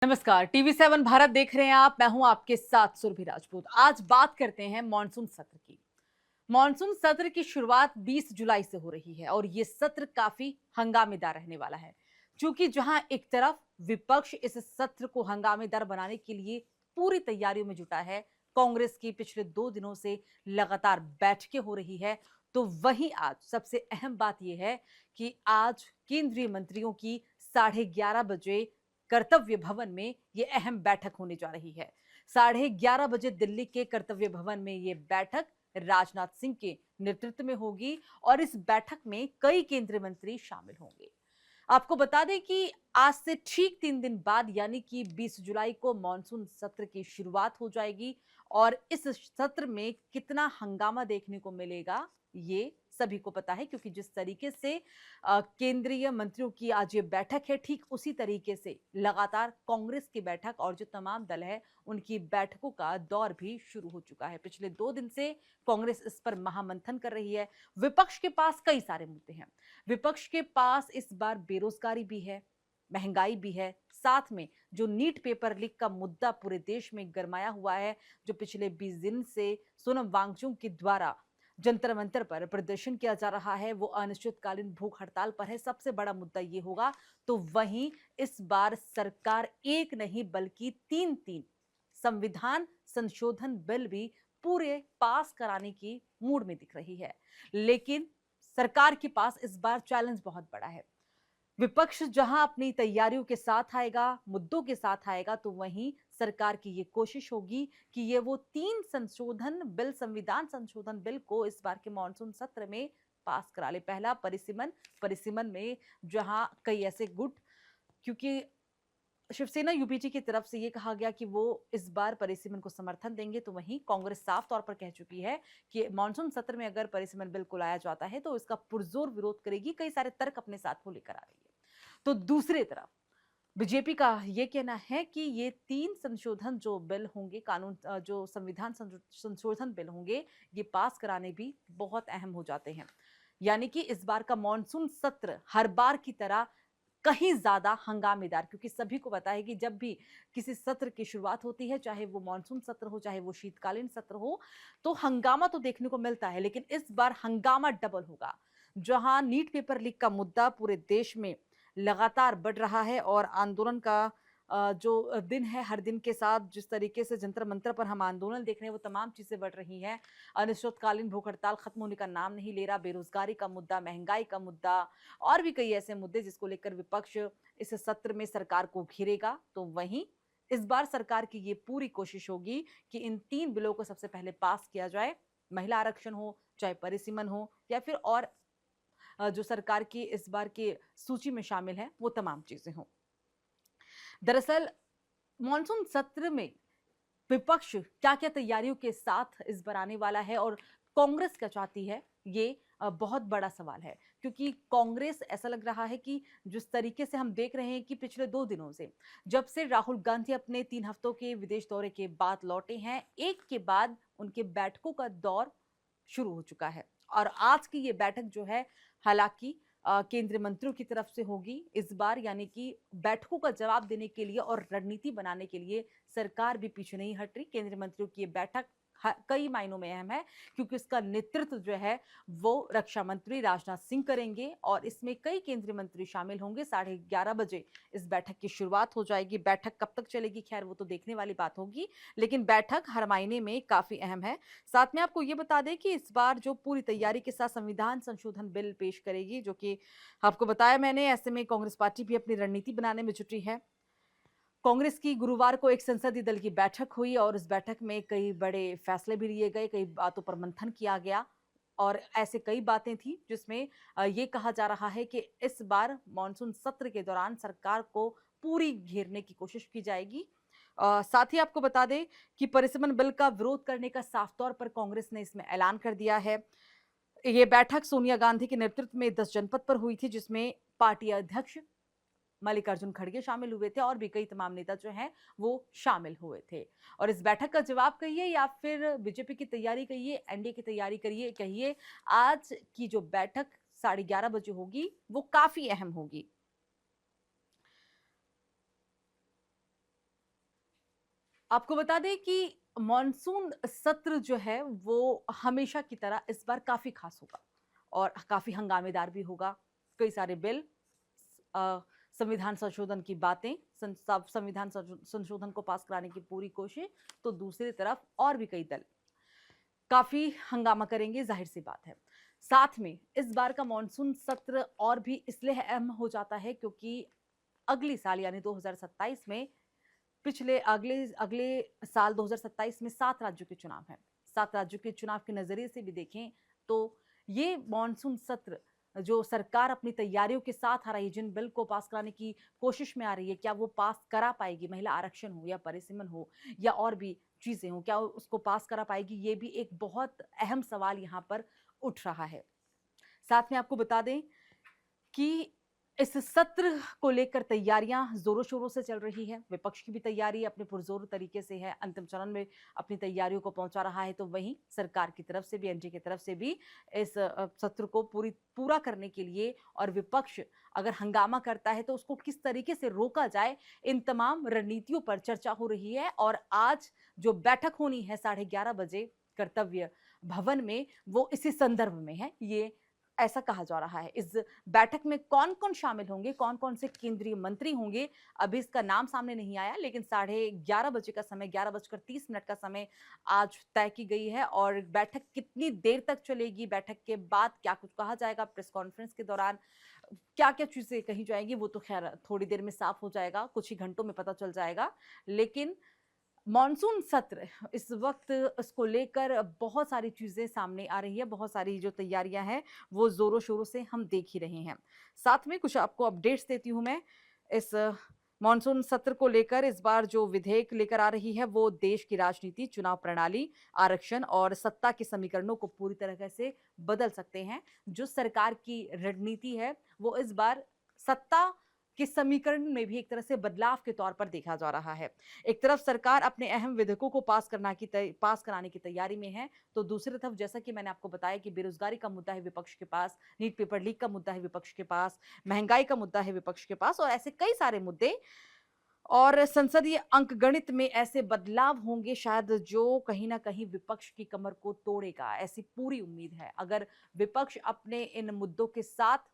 नमस्कार, टीवी7 भारत देख रहे हैं आप। मैं हूं आपके साथ सुरभि राजपूत। आज बात करते हैं मॉनसून सत्र की। मॉनसून सत्र की शुरुआत 20 जुलाई से हो रही है और ये सत्र काफी हंगामेदार रहने वाला है। क्योंकि जहां एक तरफ विपक्ष इस सत्र को हंगामेदार बनाने के लिए पूरी तैयारियों में जुटा है, कांग्रेस की पिछले 2 दिनों से लगातार बैठकें हो रही है, तो वहीं आज सबसे अहम बात यह है कि आज केंद्रीय मंत्रियों की 11:30 बजे कर्तव्य भवन में यह अहम बैठक होने जा रही है। 11:30 बजे दिल्ली के कर्तव्य भवन में यह बैठक राजनाथ सिंह के नेतृत्व में होगी और इस बैठक में कई केंद्रीय मंत्री शामिल होंगे। आपको बता दें कि आज से ठीक 3 दिन बाद यानी कि 20 जुलाई को मॉनसून सत्र की शुरुआत हो जाएगी और इस सत्र में कितना हंगामा देखने को मिलेगा ये सभी को पता है, क्योंकि जिस तरीके से केंद्रीय मंत्रियों की आज ये बैठक है, ठीक उसी तरीके से लगातार कांग्रेस की बैठक और जो तमाम दल है उनकी बैठकों का दौर भी शुरू हो चुका है। पिछले 2 दिन से कांग्रेस इस पर महामंथन कर रही है। विपक्ष के पास कई सारे मुद्दे हैं। विपक्ष के पास इस बार बेरोजगारी भी है, महंगाई भी है, साथ में जो नीट पेपर लीक का मुद्दा पूरे देश में गरमाया हुआ है, जो पिछले 20 दिन से सोनम वांगचुक के द्वारा जंतर मंतर पर प्रदर्शन किया जा रहा है, वो अनिश्चितकालीन भूख हड़ताल पर है। सबसे बड़ा मुद्दा ये होगा। तो वहीं इस बार सरकार एक नहीं बल्कि तीन तीन संविधान संशोधन बिल भी पूरे पास कराने की मूड में दिख रही है। लेकिन सरकार के पास इस बार चैलेंज बहुत बड़ा है। विपक्ष जहां अपनी तैयारियों के साथ आएगा, मुद्दों के साथ आएगा, तो वहीं सरकार की ये कोशिश होगी कि ये वो 3 संविधान संशोधन बिल को इस बार के मॉनसून सत्र में पास करा ले। पहला परिसीमन में जहां कई ऐसे गुट, क्योंकि शिवसेना यूपीटी की तरफ से ये कहा गया कि वो इस बार परिसीमन को समर्थन देंगे, तो वहीं कांग्रेस साफ तौर पर कह चुकी है कि मानसून सत्र में अगर परिसीमन बिल को लाया जाता है तो इसका पुरजोर विरोध करेगी। कई सारे तर्क अपने साथ वो लेकर आ रही है। तो दूसरी तरफ बीजेपी का ये कहना है कि ये 3 संशोधन जो बिल होंगे, जो संविधान संशोधन बिल होंगे, ये पास कराने भी बहुत अहम हो जाते हैं। यानी कि इस बार का मॉनसून सत्र हर बार की तरह कहीं ज्यादा हंगामेदार, क्योंकि सभी को पता है कि जब भी किसी सत्र की शुरुआत होती है, चाहे वो मॉनसून सत्र हो, चाहे वो शीतकालीन सत्र हो, तो हंगामा तो देखने को मिलता है, लेकिन इस बार हंगामा डबल होगा। जहां नीट पेपर लीक का मुद्दा पूरे देश में लगातार बढ़ रहा है और आंदोलन का जो दिन है, हर दिन के साथ जिस तरीके से जंतर मंतर पर हम आंदोलन देख रहे हैं, वो तमाम चीजें बढ़ रही हैं। अनिश्चितकालीन भूख हड़ताल खत्म होने का नाम नहीं ले रहा। बेरोजगारी का मुद्दा, महंगाई का मुद्दा और भी कई ऐसे मुद्दे जिसको लेकर विपक्ष इस सत्र में सरकार को घेरेगा। तो वहीं इस बार सरकार की ये पूरी कोशिश होगी कि इन 3 बिलों को सबसे पहले पास किया जाए। महिला आरक्षण हो, चाहे परिसीमन हो, या फिर और जो सरकार की इस बार की सूची में शामिल है, वो तमाम चीजें हों। दरअसल मॉनसून सत्र में विपक्ष क्या क्या तैयारियों के साथ इस बार आने वाला है और कांग्रेस क्या चाहती है, ये बहुत बड़ा सवाल है। क्योंकि कांग्रेस, ऐसा लग रहा है कि जिस तरीके से हम देख रहे हैं कि पिछले 2 दिनों से, जब से राहुल गांधी अपने 3 हफ्तों के विदेश दौरे के बाद लौटे हैं, एक के बाद उनके बैठकों का दौर शुरू हो चुका है। और आज की ये बैठक जो है, हालांकि केंद्रीय मंत्रियों की तरफ से होगी इस बार, यानी कि बैठकों का जवाब देने के लिए और रणनीति बनाने के लिए सरकार भी पीछे नहीं हट रही। केंद्रीय मंत्रियों की ये बैठक कई मायनों में अहम है, क्योंकि इसका नेतृत्व जो है वो रक्षा मंत्री राजनाथ सिंह करेंगे और इसमें कई केंद्रीय मंत्री शामिल होंगे। 11:30 बजे इस बैठक की शुरुआत हो जाएगी। बैठक कब तक चलेगी, खैर वो तो देखने वाली बात होगी, लेकिन बैठक हर मायने में काफी अहम है। साथ में आपको ये बता दें कि इस बार जो पूरी तैयारी के साथ संविधान संशोधन बिल पेश करेगी, जो कि आपको बताया मैंने, ऐसे में कांग्रेस पार्टी भी अपनी रणनीति बनाने में जुटी है। कांग्रेस की गुरुवार को एक संसदीय दल की बैठक हुई और इस बैठक में कई बड़े फैसले भी लिए गए, कई बातों पर मंथन किया गया और ऐसे कई बातें थी जिसमें ये कहा जा रहा है कि इस बार मॉनसून सत्र के दौरान सरकार को पूरी घेरने की कोशिश की जाएगी। साथ ही आपको बता दें कि परिसीमन बिल का विरोध करने का साफ तौर पर कांग्रेस ने इसमें ऐलान कर दिया है। ये बैठक सोनिया गांधी के नेतृत्व में 10 जनपद पर हुई थी, जिसमें पार्टी अध्यक्ष मल्लिकार्जुन खड़गे शामिल हुए थे और भी कई तमाम नेता जो हैं वो शामिल हुए थे। और इस बैठक का जवाब कहिए या फिर बीजेपी की तैयारी कहिए, एनडीए की तैयारी करिए कहिए, आज की जो बैठक 11:30 बजे होगी वो काफी अहम होगी। आपको बता दें कि मॉनसून सत्र जो है वो हमेशा की तरह इस बार काफी खास होगा और काफी हंगामेदार भी होगा। कई सारे बिल, अ, संविधान संशोधन की बातें, संविधान संशोधन को पास कराने की पूरी कोशिश, तो दूसरी तरफ और भी कई दल काफी हंगामा करेंगे, जाहिर सी बात है। साथ में इस बार का मॉनसून सत्र और भी इसलिए अहम हो जाता है क्योंकि अगली साल यानी 2027 में पिछले अगले अगले साल 2027 में 7 राज्यों के चुनाव हैं। 7 राज्यों के चुनाव के नजरिए से भी देखें तो ये मॉनसून सत्र जो सरकार अपनी तैयारियों के साथ आ रही है, जिन बिल को पास कराने की कोशिश में आ रही है, क्या वो पास करा पाएगी? महिला आरक्षण हो या परिसीमन हो या और भी चीजें हो, क्या उसको पास करा पाएगी? ये भी एक बहुत अहम सवाल यहाँ पर उठ रहा है। साथ में आपको बता दें कि इस सत्र को लेकर तैयारियां जोरों शोरों से चल रही है। विपक्ष की भी तैयारी अपने पुरजोर तरीके से है, अंतिम चरण में अपनी तैयारियों को पहुंचा रहा है। तो वहीं सरकार की तरफ से भी, एनडीए की तरफ से भी इस सत्र को पूरा करने के लिए और विपक्ष अगर हंगामा करता है तो उसको किस तरीके से रोका जाए, इन तमाम रणनीतियों पर चर्चा हो रही है। और आज जो बैठक होनी है 11:30 बजे कर्तव्य भवन में, वो इसी संदर्भ में है। ये ऐसा कहा जा रहा है। इस बैठक में कौन कौन शामिल होंगे, कौन कौन से केंद्रीय मंत्री होंगे, अभी इसका नाम सामने नहीं आया, लेकिन 11:30 बजे का समय, 11:30 का समय आज तय की गई है। और बैठक कितनी देर तक चलेगी, बैठक के बाद क्या कुछ कहा जाएगा, प्रेस कॉन्फ्रेंस के दौरान क्या क्या चीजें कही जाएंगी, वो तो खैर थोड़ी देर में साफ हो जाएगा, कुछ ही घंटों में पता चल जाएगा। लेकिन मॉनसून सत्र इस वक्त इसको लेकर बहुत सारी चीजें सामने आ रही है, बहुत सारी जो तैयारियां हैं वो जोरों शोरों से हम देख ही रहे हैं। साथ में कुछ आपको अपडेट्स देती हूं मैं इस मॉनसून सत्र को लेकर। इस बार जो विधेयक लेकर आ रही है वो देश की राजनीति, चुनाव प्रणाली, आरक्षण और सत्ता के समीकरणों को पूरी तरह से बदल सकते हैं। जो सरकार की रणनीति है वो इस बार सत्ता के समीकरण में भी एक तरह से बदलाव के तौर पर देखा जा रहा है। एक तरफ सरकार अपने अहम विधेयकों को पास कराने की तैयारी में है, तो दूसरी तरफ जैसा कि मैंने आपको बताया कि बेरोजगारी का मुद्दा है विपक्ष के पास, नीट पेपर लीक का मुद्दा है विपक्ष के पास, महंगाई का मुद्दा है विपक्ष के पास, और ऐसे कई सारे मुद्दे। और संसदीय अंकगणित में ऐसे बदलाव होंगे शायद जो कहीं ना कहीं विपक्ष की कमर को तोड़ेगा, ऐसी पूरी उम्मीद है। अगर विपक्ष अपने इन मुद्दों के साथ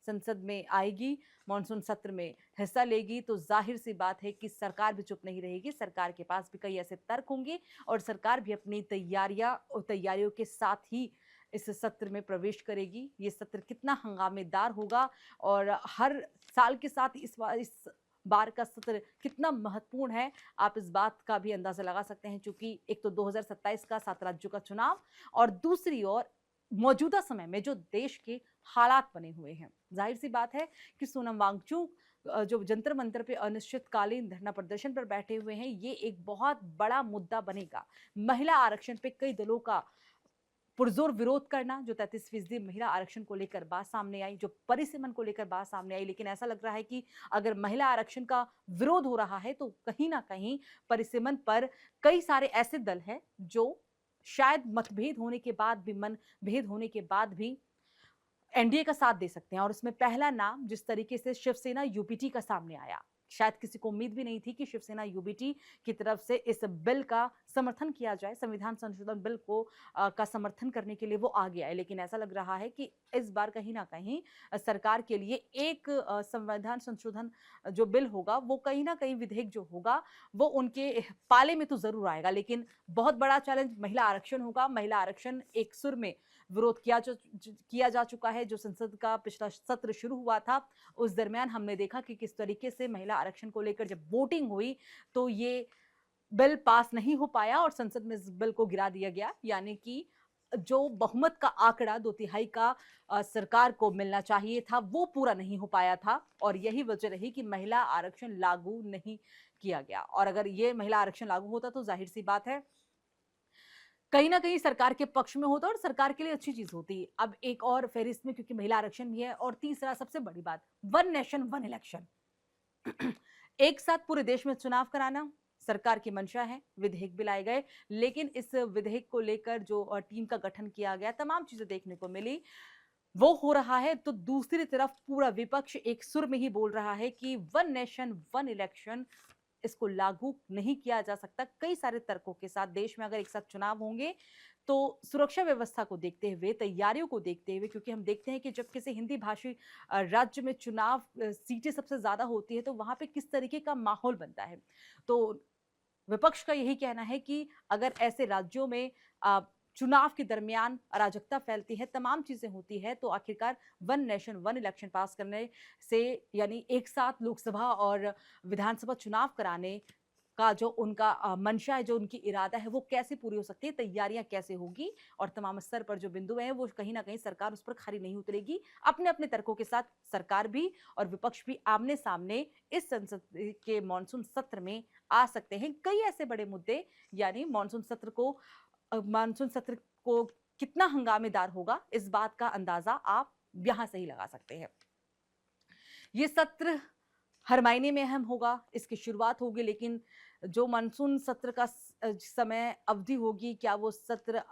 संसद में आएगी, मॉनसून सत्र में हिस्सा लेगी, तो जाहिर सी बात है कि सरकार भी चुप नहीं रहेगी। सरकार के पास भी कई ऐसे तर्क होंगे और सरकार भी अपनी तैयारियों के साथ ही इस सत्र में प्रवेश करेगी। ये सत्र कितना हंगामेदार होगा और हर साल के साथ इस बार का सत्र कितना महत्वपूर्ण है, आप इस बात का भी अंदाजा लगा सकते हैं। क्योंकि एक तो 2027 का 7 राज्यों का चुनाव और दूसरी ओर मौजूदा समय में जो देश के हालात बने हुए हैं, जाहिर सी बात है कि सोनम वांगचुक जो जंतर मंतर पे अनिश्चितकालीन धरना प्रदर्शन पर बैठे हुए हैं, ये एक बहुत बड़ा मुद्दा बनेगा। महिला आरक्षण पे कई दलों का पुरजोर विरोध करना, जो 33% महिला आरक्षण को लेकर बात सामने आई, जो परिसीमन को लेकर बात सामने आई। लेकिन ऐसा लग रहा है कि अगर महिला आरक्षण का विरोध हो रहा है तो कहीं ना कहीं परिसीमन पर कई सारे ऐसे दल हैं जो शायद मतभेद होने के बाद भी, मनभेद होने के बाद भी एनडीए का साथ दे सकते हैं। और उसमें पहला नाम जिस तरीके से शिवसेना यूबीटी का सामने आया, शायद किसी को उम्मीद भी नहीं थी कि शिवसेना यूबीटी की तरफ से इस बिल का समर्थन किया जाए, संविधान संशोधन बिल को का समर्थन करने के लिए वो आगे आए। लेकिन ऐसा लग रहा है कि इस बार कहीं ना कहीं सरकार के लिए एक संविधान संशोधन जो बिल होगा, वो कहीं ना कहीं विधेयक जो होगा वो उनके पाले में तो जरूर आएगा। लेकिन बहुत बड़ा चैलेंज महिला आरक्षण होगा। महिला आरक्षण एक सुर में विरोध किया जा चुका है। जो संसद का पिछला सत्र शुरू हुआ था, उस दरमियान हमने देखा कि किस तरीके से महिला आरक्षण को लेकर जब वोटिंग हुई तो ये बिल पास नहीं हो पाया और संसद में इस बिल को गिरा दिया गया। यानी कि जो बहुमत का आंकड़ा 2/3 का सरकार को मिलना चाहिए था, वो पूरा नहीं हो पाया था। और यही वजह रही कि महिला आरक्षण लागू नहीं किया गया। और अगर ये महिला आरक्षण लागू होता तो जाहिर सी बात है कहीं ना कहीं सरकार के पक्ष में होता और सरकार के लिए अच्छी चीज होती। अब एक और फेरिस्त में, क्योंकि महिला आरक्षण भी है, और तीसरा सबसे बड़ी बात, वन नेशन वन इलेक्शन। एक साथ पूरे देश में चुनाव कराना सरकार की मंशा है। विधेयक भी लाए गए, लेकिन इस विधेयक को लेकर जो टीम का गठन किया गया, तमाम चीजें देखने को मिली, वो हो रहा है। तो दूसरी तरफ पूरा विपक्ष एक सुर में ही बोल रहा है कि वन नेशन वन इलेक्शन इसको लागू नहीं किया जा सकता। कई सारे तर्कों के साथ देश में अगर एक साथ चुनाव होंगे तो सुरक्षा व्यवस्था को देखते हुए, तैयारियों को देखते हुए, क्योंकि हम देखते हैं कि जब किसी हिंदी भाषी राज्य में चुनाव सीटें सबसे ज़्यादा होती है तो वहाँ पे किस तरीके का माहौल बनता है। तो विपक्ष का यही कहना है कि अगर ऐसे राज्यों में चुनाव के दरमियान अराजकता फैलती है, तमाम चीजें होती है, तो आखिरकार वन नेशन वन इलेक्शन पास करने से, यानी एक साथ लोकसभा और विधानसभा चुनाव कराने का जो उनका मंशा है, जो उनकी इरादा है, वो कैसे पूरी हो सकती है, तैयारियां कैसे होगी, और तमाम स्तर पर जो बिंदु है वो कहीं ना कहीं सरकार उस पर खरी नहीं उतरेगी। अपने अपने तर्कों के साथ सरकार भी और विपक्ष भी आमने सामने इस संसद के मानसून सत्र में आ सकते हैं। कई ऐसे बड़े मुद्दे, यानी मानसून सत्र को कितना हंगामेदार होगा, इस बात का अंदाजा आप यहां से ही लगा सकते हैं। ये सत्र हर महीने में अहम होगा, इसकी शुरुआत होगी, लेकिन जो मानसून सत्र का समय अवधि होगी, क्या वो सत्र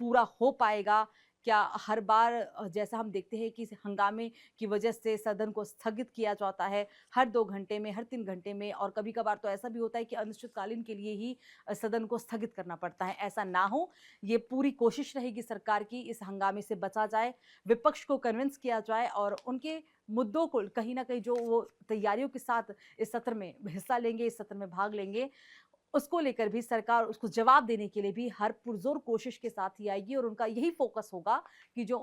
पूरा हो पाएगा? क्या हर बार जैसा हम देखते हैं कि हंगामे की वजह से सदन को स्थगित किया जाता है हर 2 घंटे में, हर 3 घंटे में, और कभी-कभार तो ऐसा भी होता है कि अनिश्चितकालीन के लिए ही सदन को स्थगित करना पड़ता है। ऐसा ना हो, ये पूरी कोशिश रहेगी सरकार की, इस हंगामे से बचा जाए, विपक्ष को कन्विंस किया जाए और उनके मुद्दों को कहीं न कहीं जो वो तैयारियों के साथ इस सत्र में हिस्सा लेंगे, इस सत्र में भाग लेंगे, उसको लेकर भी सरकार उसको जवाब देने के लिए भी हर पुरज़ोर कोशिश के साथ ही आएगी और उनका यही फ़ोकस होगा कि जो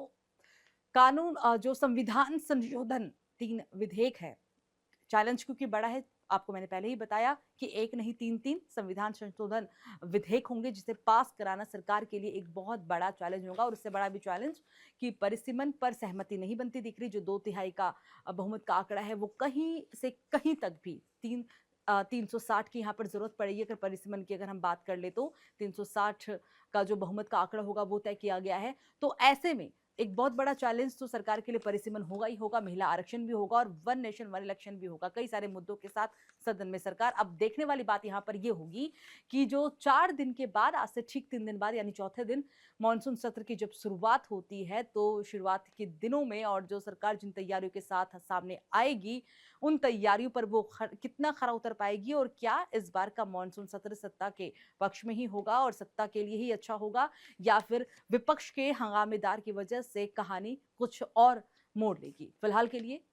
जो संविधान संशोधन 3 विधेयक है, चैलेंज क्योंकि बड़ा है, आपको मैंने पहले ही बताया कि एक नहीं 3-3 संविधान संशोधन विधेयक होंगे, जिसे पास कराना सरकार के लिए एक बहुत बड़ा चैलेंज होगा। और उससे बड़ा भी चैलेंज कि परिसीमन पर सहमति नहीं बनती दिख रही। जो 2/3 का बहुमत का आंकड़ा है, वो कहीं से कहीं तक भी 360 की यहाँ पर जरूरत पड़ेगी। अगर परिसीमन की अगर हम बात कर ले तो 360 का जो बहुमत का आंकड़ा होगा वो तय किया गया है। तो ऐसे में एक बहुत बड़ा चैलेंज तो सरकार के लिए परिसीमन होगा ही होगा, महिला आरक्षण भी होगा और वन नेशन वन इलेक्शन भी होगा। कई सारे मुद्दों के साथ सदन में सरकार, अब देखने वाली बात यहाँ पर ये होगी कि जो 4 दिन के बाद, आज से ठीक 3 दिन बाद, यानी चौथे दिन मानसून सत्र की जब शुरुआत होती है, तो शुरुआत के दिनों में और जो सरकार जिन तैयारियों के साथ सामने आएगी, उन तैयारियों पर वो कितना खरा उतर पाएगी और क्या इस बार का मानसून सत्र सत्ता के पक्ष में ही होगा और सत्ता के लिए ही अच्छा होगा, या फिर विपक्ष के हंगामेदार की वजह से कहानी कुछ और मोड़ लेगी। फिलहाल के लिए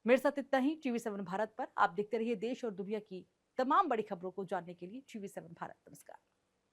मेरे साथ इतना ही। TV7 भारत पर आप देखते रहिए देश और दुनिया की तमाम बड़ी खबरों को जानने के लिए TV7 भारत। नमस्कार।